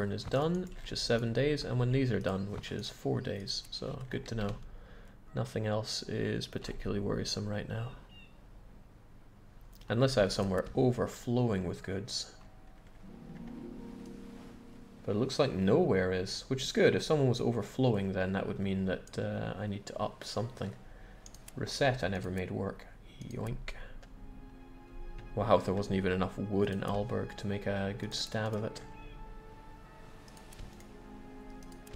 Tavern is done, which is 7 days, and when these are done, which is 4 days. So good to know. Nothing else is particularly worrisome right now. Unless I have somewhere overflowing with goods. But it looks like nowhere is, which is good. If someone was overflowing, then that would mean that I need to up something. Reset I never made work. Yoink. Wow, there wasn't even enough wood in Alberg to make a good stab of it.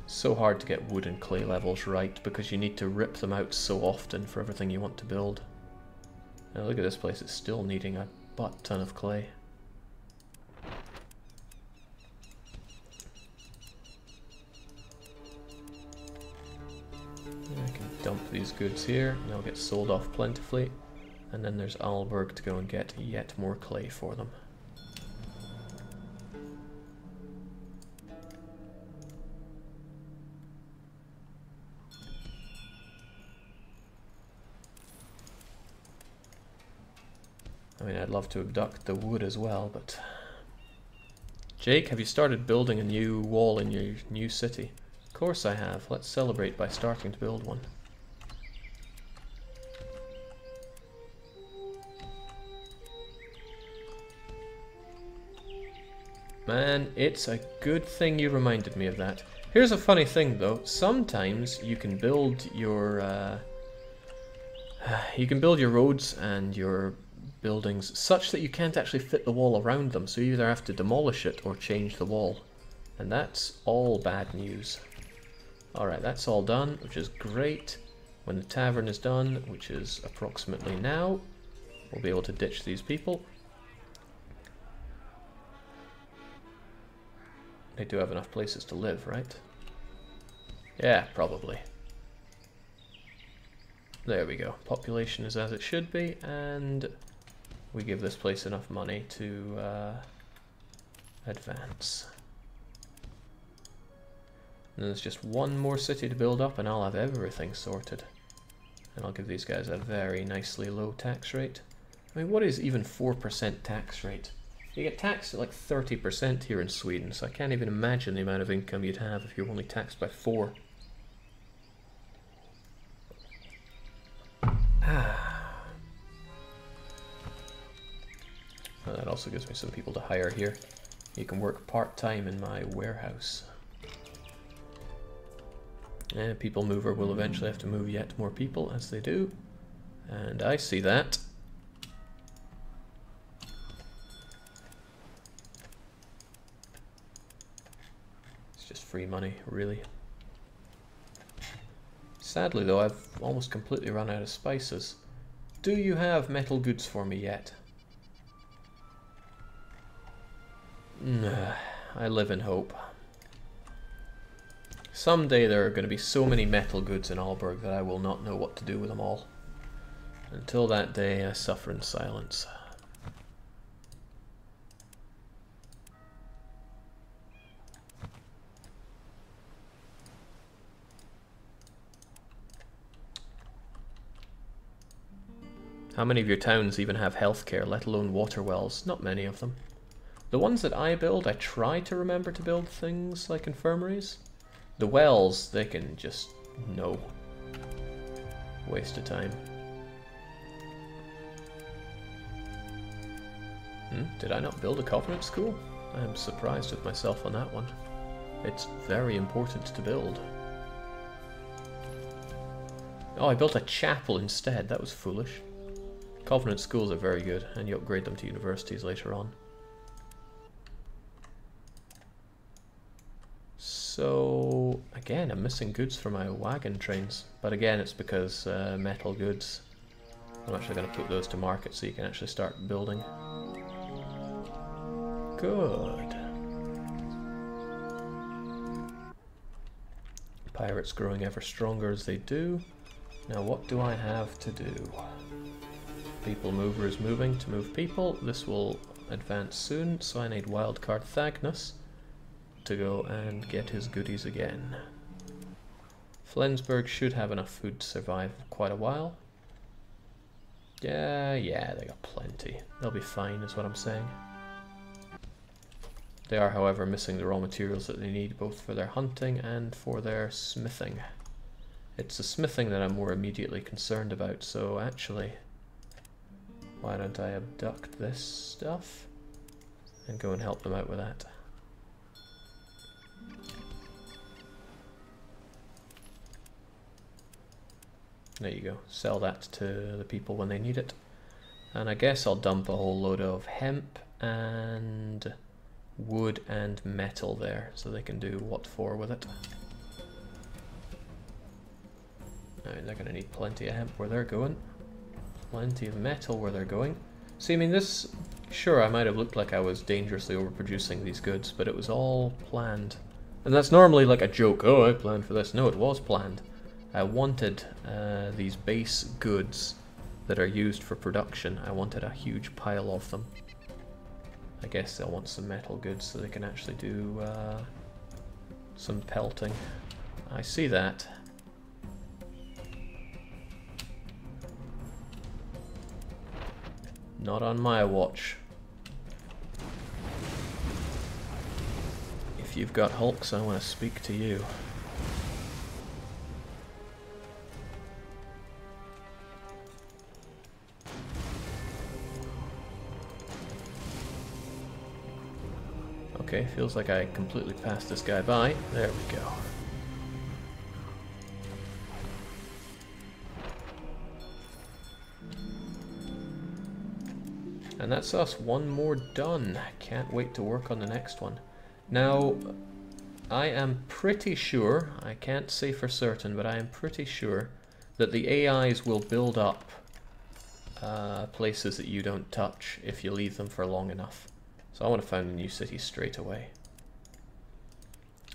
So hard to get wood and clay levels right because you need to rip them out so often for everything you want to build. Now look at this place, it's still needing a butt ton of clay. I can dump these goods here, and they'll get sold off plentifully. And then there's Alberg to go and get yet more clay for them. I mean, I'd love to abduct the wood as well, but... Jake, have you started building a new wall in your new city? Of course I have. Let's celebrate by starting to build one. Man, it's a good thing you reminded me of that. Here's a funny thing though. Sometimes you can build your roads and your buildings such that you can't actually fit the wall around them, so you either have to demolish it or change the wall. And that's all bad news. Alright, that's all done, which is great. When the tavern is done, which is approximately now, we'll be able to ditch these people. They do have enough places to live, right? Yeah, probably. There we go. Population is as it should be, and we give this place enough money to advance. And then there's just one more city to build up, and I'll have everything sorted. And I'll give these guys a very nicely low tax rate. I mean, what is even 4% tax rate? You get taxed at like 30% here in Sweden, so I can't even imagine the amount of income you'd have if you're only taxed by 4. Well, that also gives me some people to hire here. You can work part-time in my warehouse. And People Mover will eventually have to move yet more people, as they do. And I see that. Free money, really. Sadly though, I've almost completely run out of spices. Do you have metal goods for me yet? I live in hope. Someday there are going to be so many metal goods in Alberg that I will not know what to do with them all. Until that day, I suffer in silence. How many of your towns even have healthcare, let alone water wells? Not many of them. The ones that I build, I try to remember to build things like infirmaries. The wells, they can just... no. Waste of time. Did I not build a Covenant school? I am surprised with myself on that one. It's very important to build. Oh, I built a chapel instead. That was foolish. Covenant schools are very good, and you upgrade them to universities later on. So, again, I'm missing goods for my wagon trains. But again, it's because metal goods. I'm actually going to put those to market so you can actually start building. Good. Pirates growing ever stronger as they do. Now what do I have to do? People Mover is moving to move people. This will advance soon, so I need Wildcard Thagnus to go and get his goodies again. Flensburg should have enough food to survive quite a while. Yeah, they got plenty. They'll be fine, is what I'm saying. They are, however, missing the raw materials that they need, both for their hunting and for their smithing. It's the smithing that I'm more immediately concerned about, so actually, why don't I abduct this stuff and go and help them out with that? There you go, sell that to the people when they need it. And I guess I'll dump a whole load of hemp and wood and metal there, so they can do what for with it. They're going to need plenty of hemp where they're going. Plenty of metal where they're going. See, I mean, this... Sure, I might have looked like I was dangerously overproducing these goods, but it was all planned. And that's normally like a joke. Oh, I planned for this. No, it was planned. I wanted these base goods that are used for production. I wanted a huge pile of them. I guess they'll want some metal goods so they can actually do some pelting. I see that. Not on my watch. If you've got hulks, I want to speak to you. Okay, feels like I completely passed this guy by. There we go. And that's us, one more done. Can't wait to work on the next one. Now, I am pretty sure, I can't say for certain, but I am pretty sure that the AIs will build up places that you don't touch if you leave them for long enough. So I want to found a new city straight away.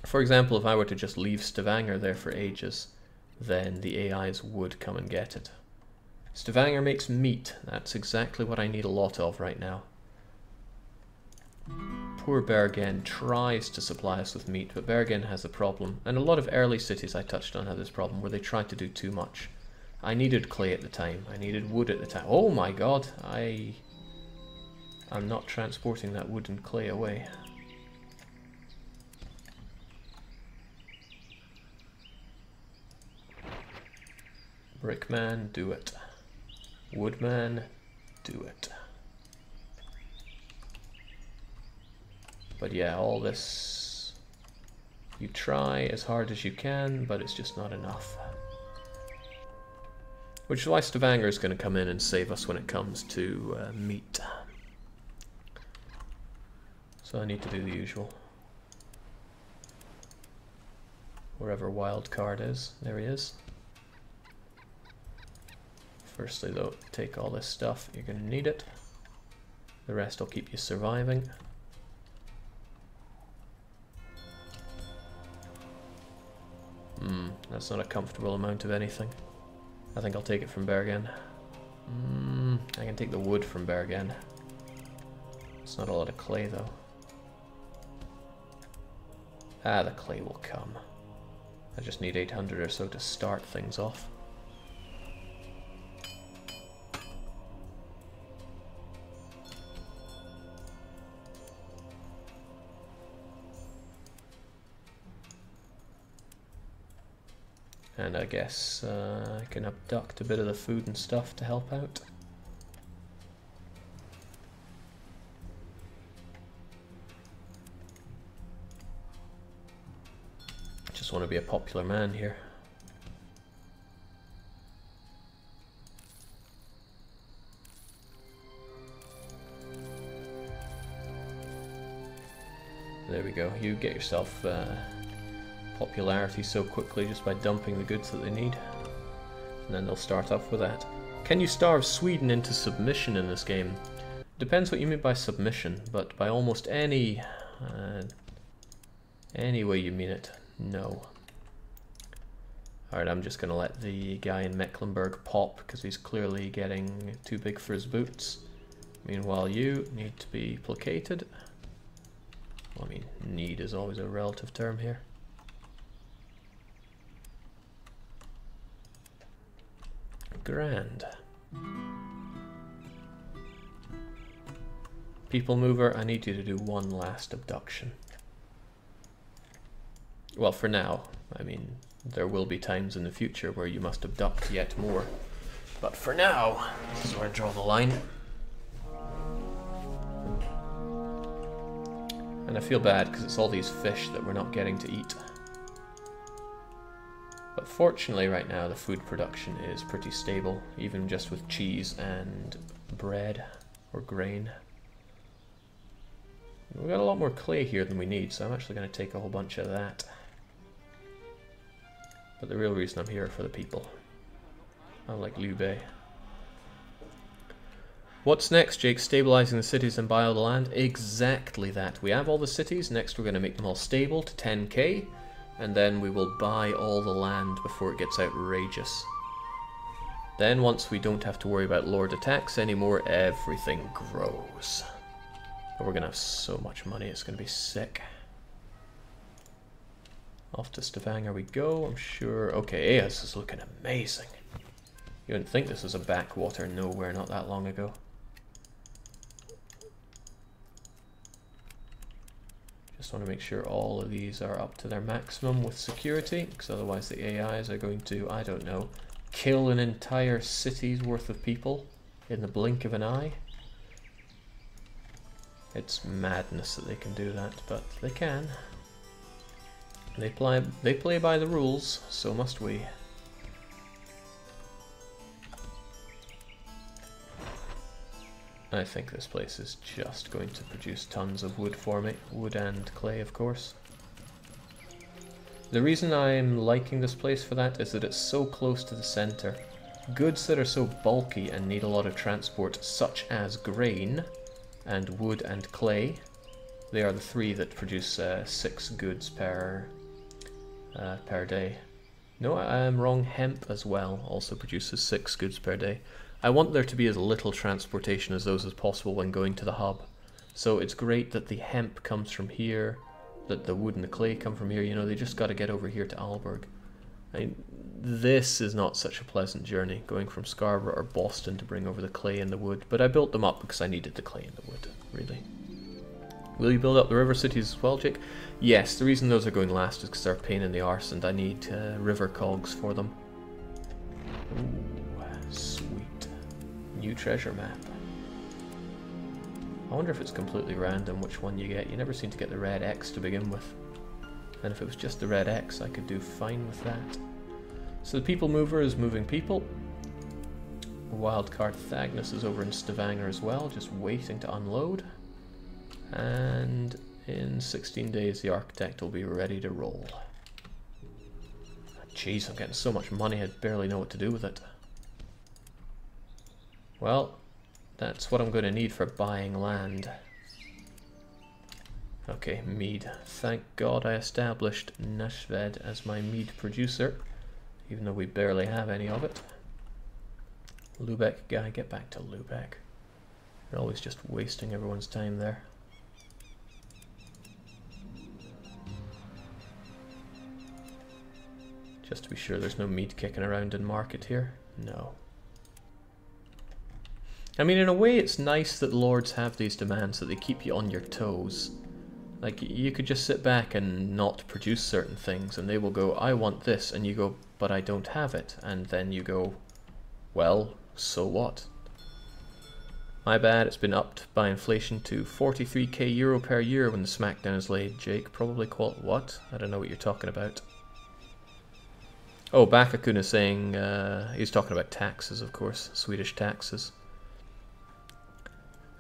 For example, if I were to just leave Stavanger there for ages, then the AIs would come and get it. Stavanger makes meat. That's exactly what I need a lot of right now. Poor Bergen tries to supply us with meat, but Bergen has a problem. And a lot of early cities I touched on have this problem, where they try to do too much. I needed clay at the time. I needed wood at the time. Oh my god, I'm not transporting that wood and clay away. Brickman, do it. Woodman, do it. But yeah, all this... You try as hard as you can, but it's just not enough. Which is why Stavanger is going to come in and save us when it comes to meat. So I need to do the usual. Wherever wild card is, there he is. Firstly though, take all this stuff, you're going to need it. The rest will keep you surviving. That's not a comfortable amount of anything. I think I'll take it from Bergen. I can take the wood from Bergen. It's not a lot of clay though. Ah, the clay will come. I just need 800 or so to start things off. And I guess I can abduct a bit of the food and stuff to help out. Just want to be a popular man here. There we go. You get yourself popularity so quickly just by dumping the goods that they need. And then they'll start off with that. Can you starve Sweden into submission in this game? Depends what you mean by submission, but by almost any way you mean it, no. Alright, I'm just gonna let the guy in Mecklenburg pop because he's clearly getting too big for his boots. Meanwhile, you need to be placated. Well, I mean, need is always a relative term here. Grand. People mover, I need you to do one last abduction. Well, for now. I mean, there will be times in the future where you must abduct yet more. But for now, this is where I draw the line. And I feel bad because it's all these fish that we're not getting to eat. But fortunately right now the food production is pretty stable, even just with cheese and bread or grain. We've got a lot more clay here than we need, so I'm actually going to take a whole bunch of that. But the real reason I'm here for the people. Unlike Lube. What's next, Jake? Stabilizing the cities and buy all the land? Exactly that. We have all the cities. Next we're going to make them all stable to 10k. And then we will buy all the land before it gets outrageous. Then once we don't have to worry about lord attacks anymore, everything grows. But we're going to have so much money, it's going to be sick. Off to Stavanger we go, I'm sure. Okay, this is looking amazing. You wouldn't think this was a backwater nowhere not that long ago. Just want to make sure all of these are up to their maximum with security, because otherwise the AIs are going to, I don't know, kill an entire city's worth of people in the blink of an eye. It's madness that they can do that, but they can. They play by the rules, so must we. I think this place is just going to produce tons of wood for me. Wood and clay, of course. The reason I'm liking this place for that is that it's so close to the center. Goods that are so bulky and need a lot of transport, such as grain and wood and clay, they are the three that produce 6 goods per day. No, I'm wrong. Hemp as well also produces 6 goods per day. I want there to be as little transportation as those as possible when going to the hub. So it's great that the hemp comes from here, that the wood and the clay come from here. You know, they just got to get over here to Aalborg. I mean, this is not such a pleasant journey, going from Scarborough or Boston to bring over the clay and the wood. But I built them up because I needed the clay and the wood, really. Will you build up the river cities as well, Jake? Yes, the reason those are going last is because they're a pain in the arse and I need river cogs for them. Ooh, sweet. New treasure map. I wonder if it's completely random which one you get. You never seem to get the red X to begin with. And if it was just the red X, I could do fine with that. So the people mover is moving people. Wildcard Thagnus is over in Stavanger as well, just waiting to unload. And in 16 days the architect will be ready to roll. Jeez, I'm getting so much money I barely know what to do with it. Well, that's what I'm going to need for buying land. Okay, mead. Thank God I established Nashved as my mead producer, even though we barely have any of it. Lubeck guy, get back to Lubeck. You're always just wasting everyone's time there. Just to be sure there's no meat kicking around in market here. No. I mean, in a way it's nice that lords have these demands, that they keep you on your toes. Like, you could just sit back and not produce certain things and they will go, I want this, and you go, but I don't have it. And then you go, well, so what? My bad, it's been upped by inflation to 43k euro per year when the smackdown is laid. Jake, probably what? I don't know what you're talking about. Oh, Bakakun is saying, he's talking about taxes, of course, Swedish taxes.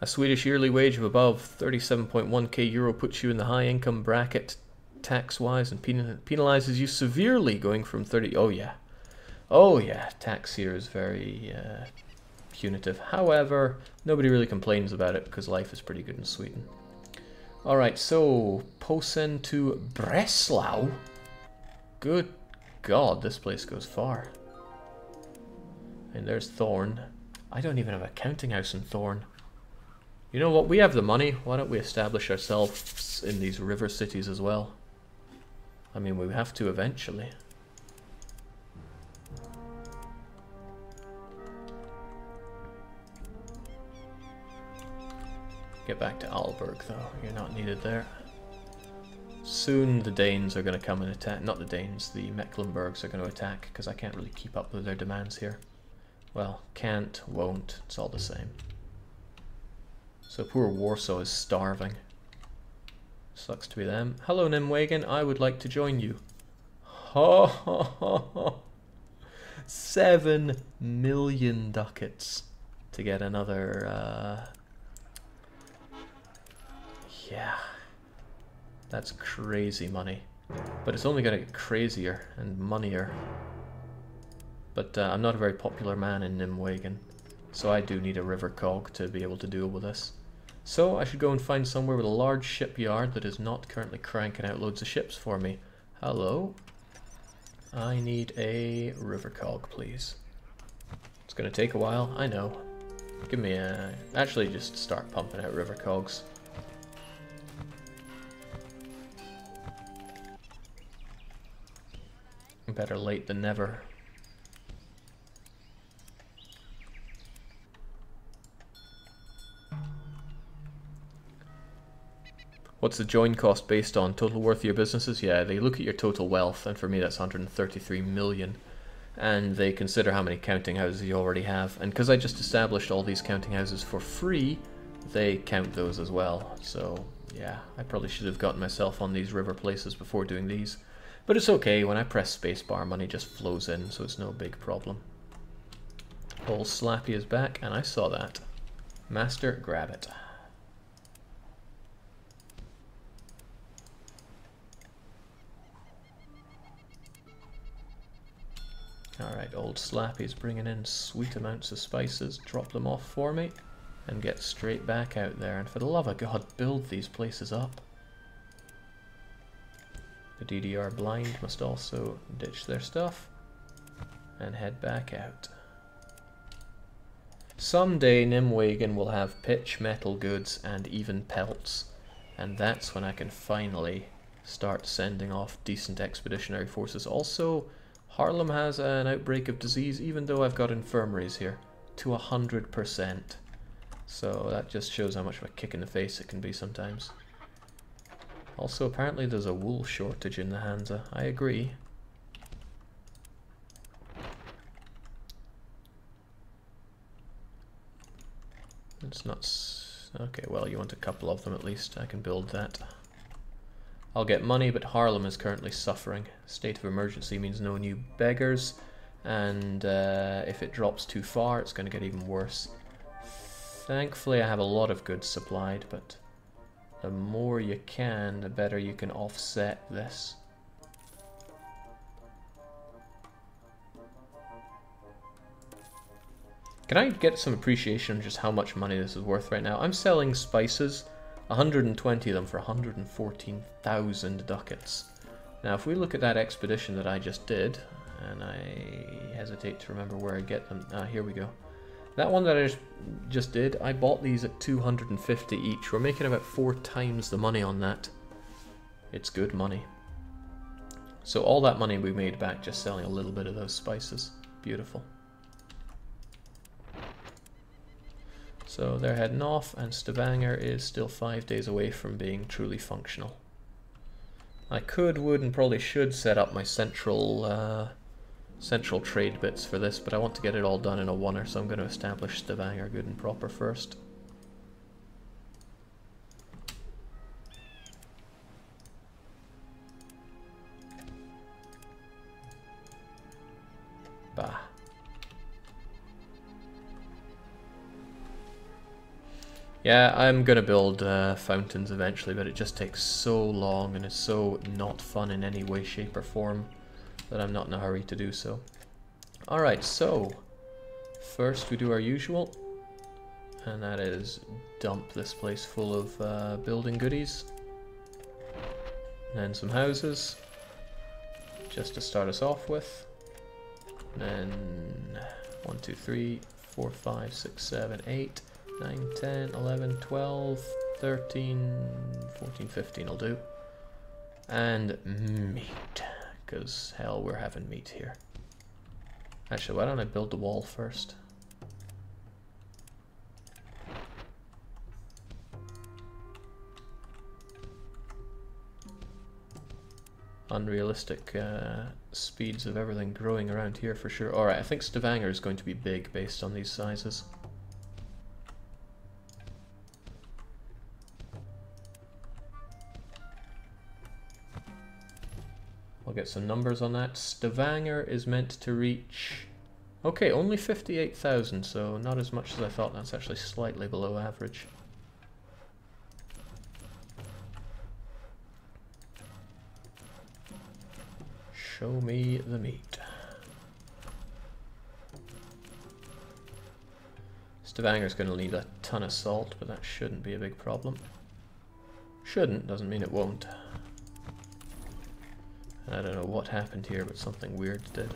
A Swedish yearly wage of above 37.1k euro puts you in the high income bracket tax-wise and penalizes you severely, going from 30... Oh yeah, tax here is very punitive. However, nobody really complains about it because life is pretty good in Sweden. Alright, so Posen to Breslau. Good God, this place goes far. And there's Thorn. I don't even have a counting house in Thorn. You know what, we have the money, why don't we establish ourselves in these river cities as well? I mean, we have to eventually. Get back to Alberg though, you're not needed there. Soon the Danes are going to come and attack, not the Danes, the Mecklenburgs are going to attack, because I can't really keep up with their demands here. Well, can't, won't, it's all the same. So poor Warsaw is starving. Sucks to be them. Hello Nimwegen, I would like to join you. Ho ho ho ho! 7 million ducats to get another, yeah. That's crazy money. But it's only going to get crazier and moneyer. But I'm not a very popular man in Nimwegen, so I do need a river cog to be able to deal with this. So I should go and find somewhere with a large shipyard that is not currently cranking out loads of ships for me. Hello? I need a river cog, please. It's going to take a while, I know. Give me a... Actually, just start pumping out river cogs. Better late than never. What's the join cost based on? Total worth of your businesses? Yeah, they look at your total wealth, and for me that's 133 million. And they consider how many counting houses you already have. And because I just established all these counting houses for free, they count those as well. So, yeah, I probably should have gotten myself on these river places before doing these. But it's okay, when I press spacebar, money just flows in, so it's no big problem. Old Slappy is back, and I saw that. Master, grab it. Alright, old Slappy's bringing in sweet amounts of spices. Drop them off for me, and get straight back out there. And for the love of God, build these places up. The DDR blind must also ditch their stuff and head back out. Someday Nimwegen will have pitch, metal goods, and even pelts, and that's when I can finally start sending off decent expeditionary forces. Also, Haarlem has an outbreak of disease, even though I've got infirmaries here, to 100%. So that just shows how much of a kick in the face it can be sometimes. Also, apparently there's a wool shortage in the Hansa. I agree. It's not... Okay, well, you want a couple of them at least. I can build that. I'll get money, but Haarlem is currently suffering. State of emergency means no new beggars. And if it drops too far, it's going to get even worse. Thankfully, I have a lot of goods supplied, but... the more you can, the better you can offset this. Can I get some appreciation on just how much money this is worth right now? I'm selling spices, 120 of them for 114,000 ducats. Now if we look at that expedition that I just did, and I hesitate to remember where I get them. Here we go. That one that I just did, I bought these at 250 each. We're making about 4 times the money on that. It's good money. So all that money we made back just selling a little bit of those spices. Beautiful. So they're heading off, and Stavanger is still 5 days away from being truly functional. I could, would, and probably should set up my central trade bits for this, but I want to get it all done in a oneer, so I'm going to establish Stavanger good and proper first. Bah. Yeah, I'm going to build fountains eventually, but it just takes so long and it's so not fun in any way, shape or form that I'm not in a hurry to do so. Alright, so first we do our usual, and that is dump this place full of building goodies. And then some houses, just to start us off with. And then 1, 2, 3, 4, 5, 6, 7, 8, 9, 10, 11, 12, 13, 14, 15 will do. And meat, because hell, we're having meat here. Actually, why don't I build the wall first? unrealistic speeds of everything growing around here for sure. Alright, I think Stavanger is going to be big based on these sizes. I'll get some numbers on that. Stavanger is meant to reach... Okay, only 58,000, so not as much as I thought. That's actually slightly below average. Show me the meat. Stavanger's going to need a ton of salt, but that shouldn't be a big problem. Shouldn't, doesn't mean it won't. I don't know what happened here, but something weird did.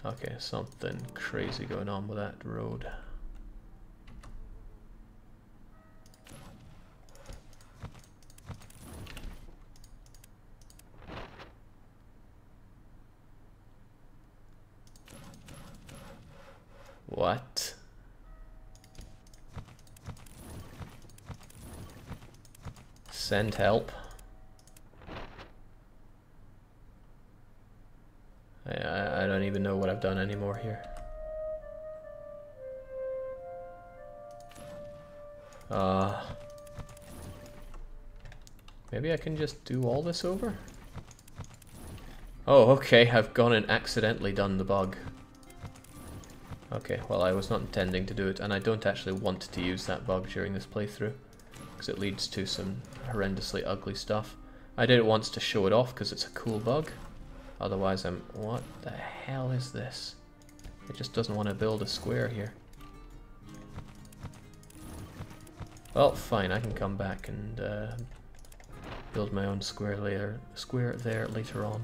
Okay, something crazy going on with that road. What? Send help. I don't even know what I've done anymore here. Maybe I can just do all this over? Oh, okay, I've gone and accidentally done the bug. Okay, well I was not intending to do it, and I don't actually want to use that bug during this playthrough, because it leads to some horrendously ugly stuff. I did it once to show it off, because it's a cool bug. Otherwise I'm... What the hell is this? It just doesn't want to build a square here. Well, fine, I can come back and build my own square there later on.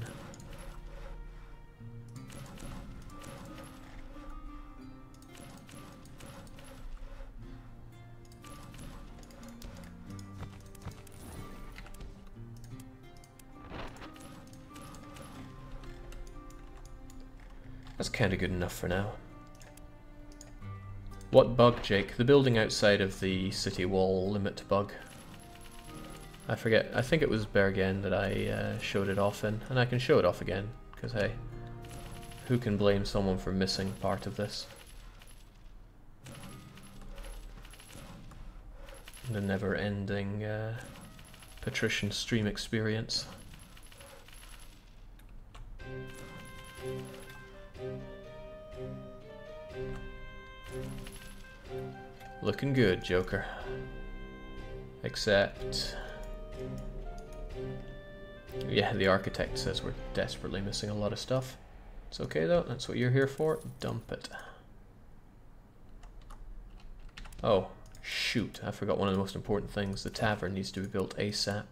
That's kind of good enough for now. What bug, Jake? The building outside of the city wall limit bug. I forget. I think it was Bergen that I showed it off in, and I can show it off again, because hey, who can blame someone for missing part of this? The never-ending Patrician stream experience. Looking good, Joker. Except... yeah, the architect says we're desperately missing a lot of stuff. It's okay though, that's what you're here for. Dump it. Oh, shoot, I forgot one of the most important things. The tavern needs to be built ASAP.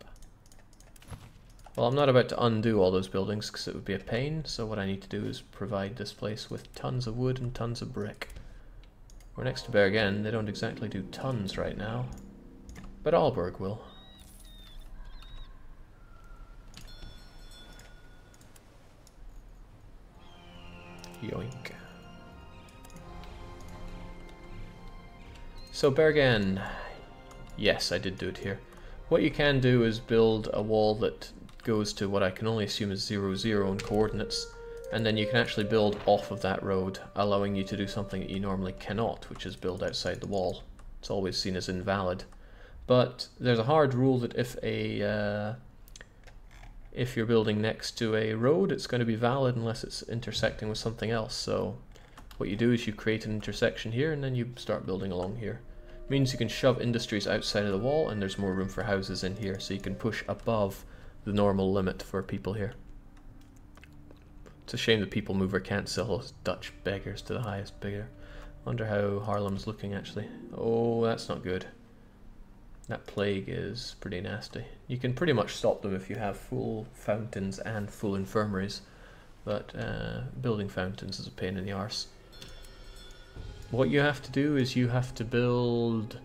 Well, I'm not about to undo all those buildings because it would be a pain, so what I need to do is provide this place with tons of wood and tons of brick. We're next to Bergen. They don't exactly do tons right now, but Aalborg will. Yoink. So Bergen, yes, I did do it here. What you can do is build a wall that goes to what I can only assume is 0, 0 in coordinates, and then you can actually build off of that road, allowing you to do something that you normally cannot, which is build outside the wall. It's always seen as invalid. But there's a hard rule that if you're building next to a road, it's going to be valid unless it's intersecting with something else. So what you do is you create an intersection here, and then you start building along here. It means you can shove industries outside of the wall, and there's more room for houses in here, so you can push above the normal limit for people here. It's a shame the people mover can't sell those Dutch beggars to the highest bidder. Wonder how Haarlem's looking actually. Oh, that's not good. That plague is pretty nasty. You can pretty much stop them if you have full fountains and full infirmaries, but building fountains is a pain in the arse. What you have to do is you have to build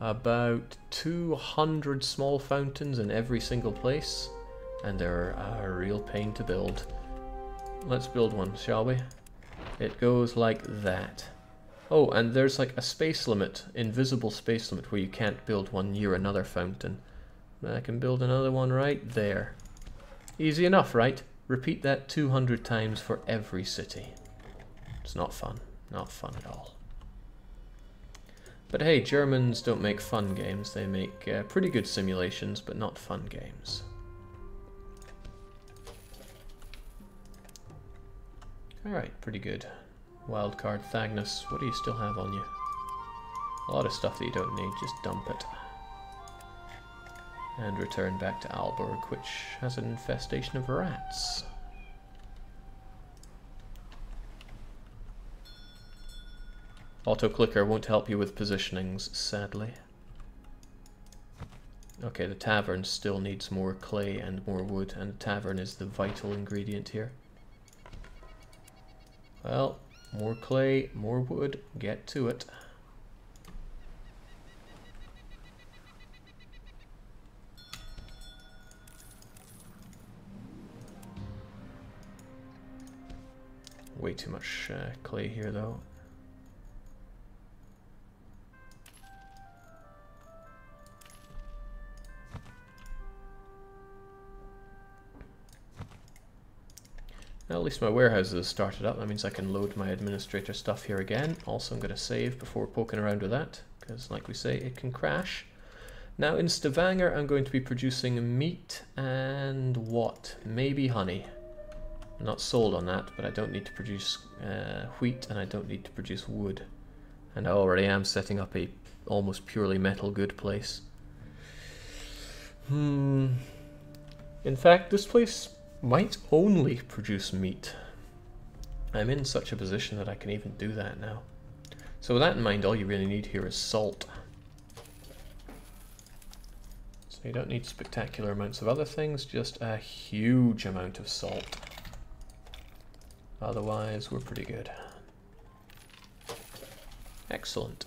about 200 small fountains in every single place, and they're a real pain to build. Let's build one, shall we? It goes like that. Oh, and there's like a space limit, invisible space limit, where you can't build one near another fountain. I can build another one right there. Easy enough, right? Repeat that 200 times for every city. It's not fun. Not fun at all. But hey, Germans don't make fun games. They make pretty good simulations, but not fun games. Alright, pretty good. Wildcard Thagnus, what do you still have on you? A lot of stuff that you don't need, just dump it. And return back to Alborg, which has an infestation of rats. Auto-clicker won't help you with positionings, sadly. Okay, the tavern still needs more clay and more wood, and the tavern is the vital ingredient here. Well, more clay, more wood, get to it. Way too much clay here though. Well, at least my warehouses have started up. That means I can load my administrator stuff here again. Also, I'm going to save before poking around with that, because like we say, it can crash. Now in Stavanger, I'm going to be producing meat and what? Maybe honey. I'm not sold on that, but I don't need to produce wheat and I don't need to produce wood. And I already am setting up a almost purely metal good place. In fact, this place might only produce meat. I'm in such a position that I can even do that now. So with that in mind, all you really need here is salt. So you don't need spectacular amounts of other things, just a huge amount of salt. Otherwise, we're pretty good. Excellent.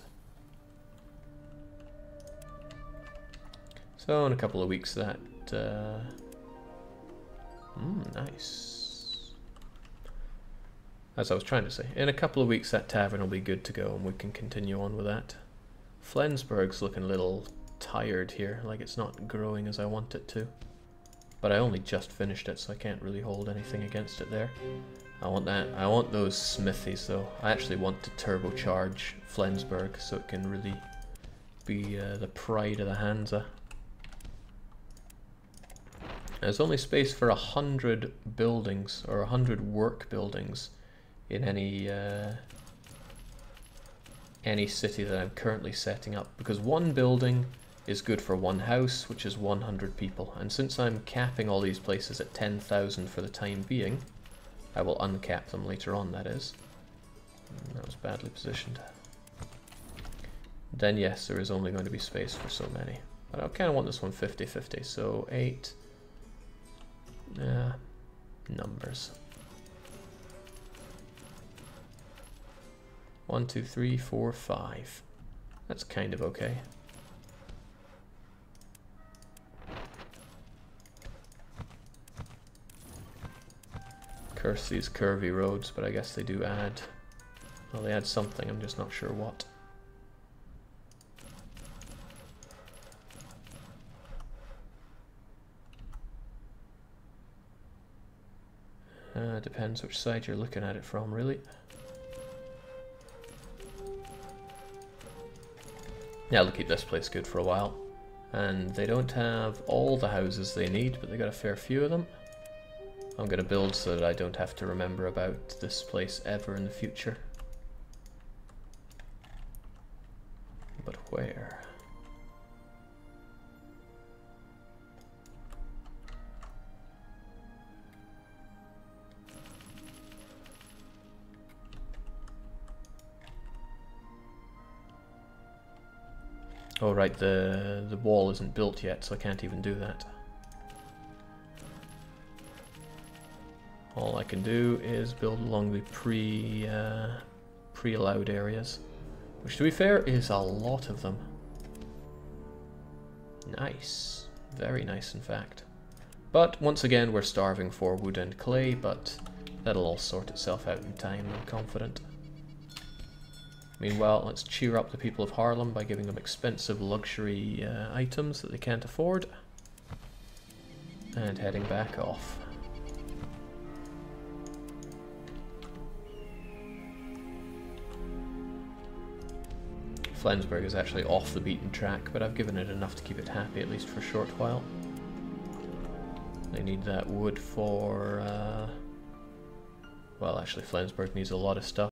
So in a couple of weeks that... nice. As I was trying to say, in a couple of weeks that tavern will be good to go and we can continue on with that. Flensburg's looking a little tired here, like it's not growing as I want it to. But I only just finished it, so I can't really hold anything against it there. I want that. I want those smithies though. I actually want to turbocharge Flensburg so it can really be the pride of the Hansa. There's only space for 100 buildings, or 100 work buildings in any city that I'm currently setting up, because one building is good for one house, which is 100 people, and since I'm capping all these places at 10,000 for the time being, I will uncap them later on, that is. That was badly positioned. Then yes, there is only going to be space for so many. But I kind of want this one 50-50, so 8... numbers. 1, 2, 3, 4, 5. That's kind of okay. Curse these curvy roads, but I guess they do add... Well, they add something, I'm just not sure what. Depends which side you're looking at it from, really. Yeah, they'll keep this place good for a while. And they don't have all the houses they need, but they got a fair few of them. I'm going to build so that I don't have to remember about this place ever in the future. But where? Oh right, the wall isn't built yet, so I can't even do that. All I can do is build along the pre-allowed areas, which to be fair is a lot of them. Nice, very nice in fact. But once again we're starving for wood and clay, but that'll all sort itself out in time, I'm confident. Meanwhile, let's cheer up the people of Haarlem by giving them expensive luxury items that they can't afford. And heading back off. Flensburg is actually off the beaten track, but I've given it enough to keep it happy, at least for a short while. They need that wood for... well, actually Flensburg needs a lot of stuff.